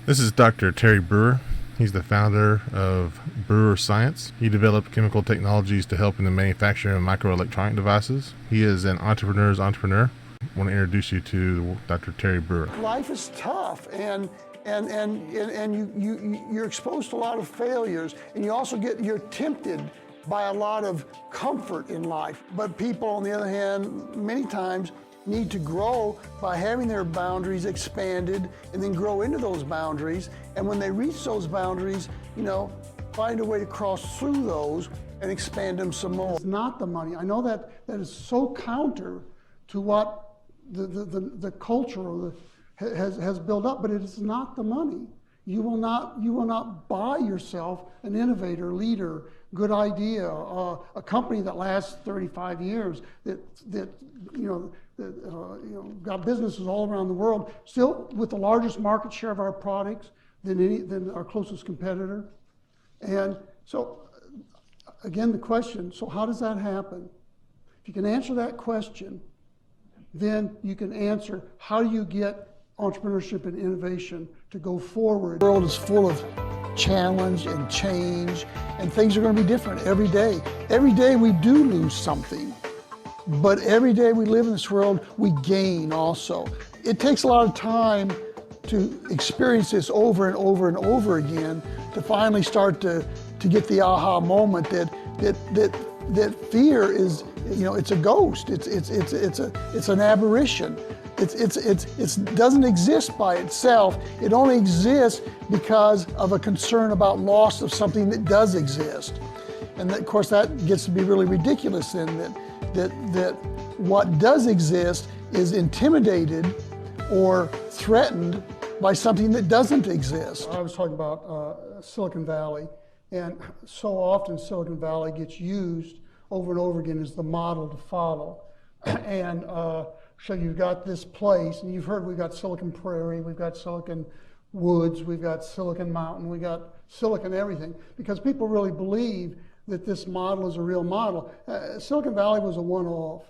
This is Dr. Terry Brewer. He's the founder of Brewer Science. He developed chemical technologies to help in the manufacturing of microelectronic devices. He is an entrepreneur's entrepreneur. I want to introduce you to Dr. Terry Brewer. Life is tough, and you're exposed to a lot of failures, and you're tempted by a lot of comfort in life. But people, on the other hand, many times need to grow by having their boundaries expanded and then grow into those boundaries. And when they reach those boundaries, find a way to cross through those and expand them some more. It's not the money. I know that is so counter to what the culture has built up, but it is not the money. You will not buy yourself an innovator, leader, good idea, a company that lasts 35 years, that got businesses all around the world, still with the largest market share of our products than our closest competitor. And so, again, the question, so how does that happen? If you can answer that question, then you can answer, how do you get entrepreneurship and innovation to go forward? The world is full of challenge and change, and things are going to be different every day. Every day we do lose something, but every day we live in this world, we gain also. It takes a lot of time to experience this over and over and over again to finally start to get the aha moment that fear is, it's a ghost. It's an aberration. It doesn't exist by itself. It only exists because of a concern about loss of something that does exist. And of course that gets to be really ridiculous then, that what does exist is intimidated or threatened by something that doesn't exist. I was talking about Silicon Valley, and so often Silicon Valley gets used over and over again as the model to follow. And so you've got this place, and you've heard we've got Silicon Prairie, we've got Silicon Woods, we've got Silicon Mountain, we've got Silicon everything, because people really believe that this model is a real model. Silicon Valley was a one-off.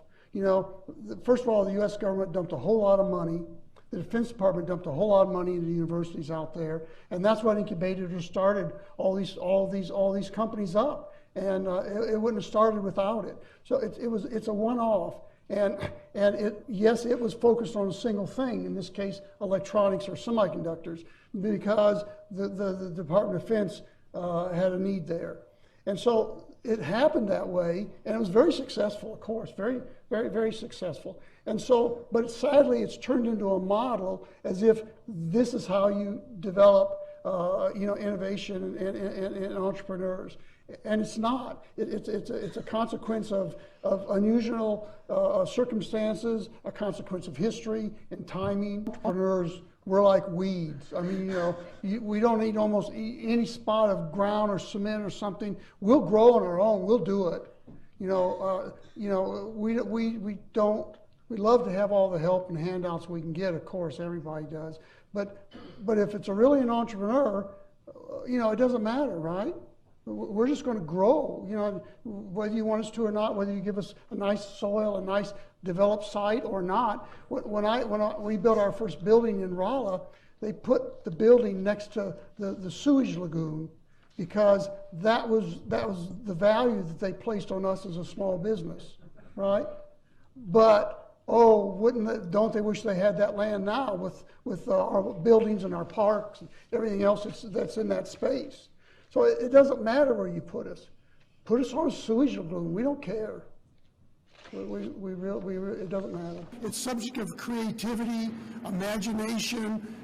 First of all, the U.S. government dumped a whole lot of money. The Defense Department dumped a whole lot of money into the universities out there, and that's what incubators started all these companies up. And it wouldn't have started without it. So it's a one-off. And it was focused on a single thing, in this case, electronics or semiconductors, because the Department of Defense had a need there. And so it happened that way, and it was very successful, of course, very, very, very successful. And so, but sadly, it's turned into a model as if this is how you develop, innovation and entrepreneurs. And it's not. It's a consequence of unusual circumstances, a consequence of history and timing. Entrepreneurs, we're like weeds. I mean, we don't need almost any spot of ground or cement or something. We'll grow on our own. We'll do it. We love to have all the help and handouts we can get. Of course, everybody does. But if it's really an entrepreneur, it doesn't matter, right? We're just going to grow, whether you want us to or not, whether you give us a nice soil, a nice developed site or not. When we built our first building in Rolla, they put the building next to the sewage lagoon because that was the value that they placed on us as a small business, right? But don't they wish they had that land now with our buildings and our parks and everything else that's in that space. So it doesn't matter where you put us. Put us on a sewage lagoon. We don't care. It doesn't matter. It's subject of creativity, imagination,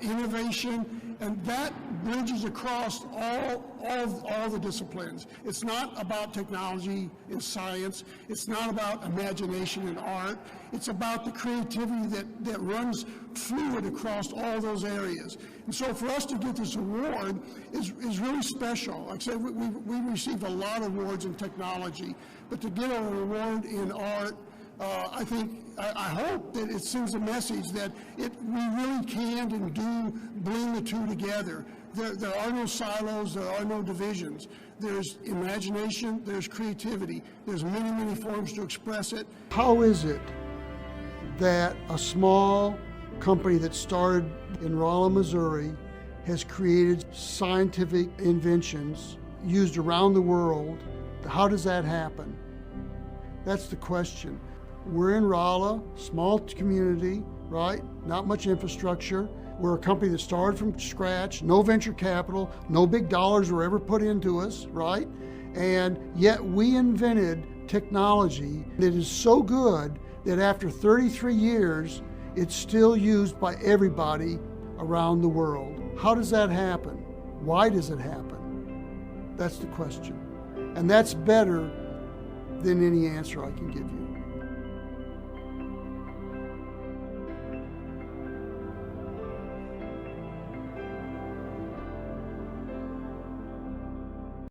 innovation, and that bridges across all the disciplines. It's not about technology and science. It's not about imagination and art. It's about the creativity that runs fluid across all those areas. And so for us to get this award is really special. Like I said, we received a lot of awards in technology, but to get an award in art, I hope that it sends a message that we really can and do blend the two together. There are no silos, there are no divisions. There's imagination, there's creativity. There's many, many forms to express it. How is it that a small company that started in Rolla, Missouri, has created scientific inventions used around the world. How does that happen? That's the question. We're in Rolla, small community, right? Not much infrastructure. We're a company that started from scratch, no venture capital, no big dollars were ever put into us, right? And yet we invented technology that is so good that after 33 years, it's still used by everybody around the world. How does that happen? Why does it happen? That's the question. And that's better than any answer I can give you.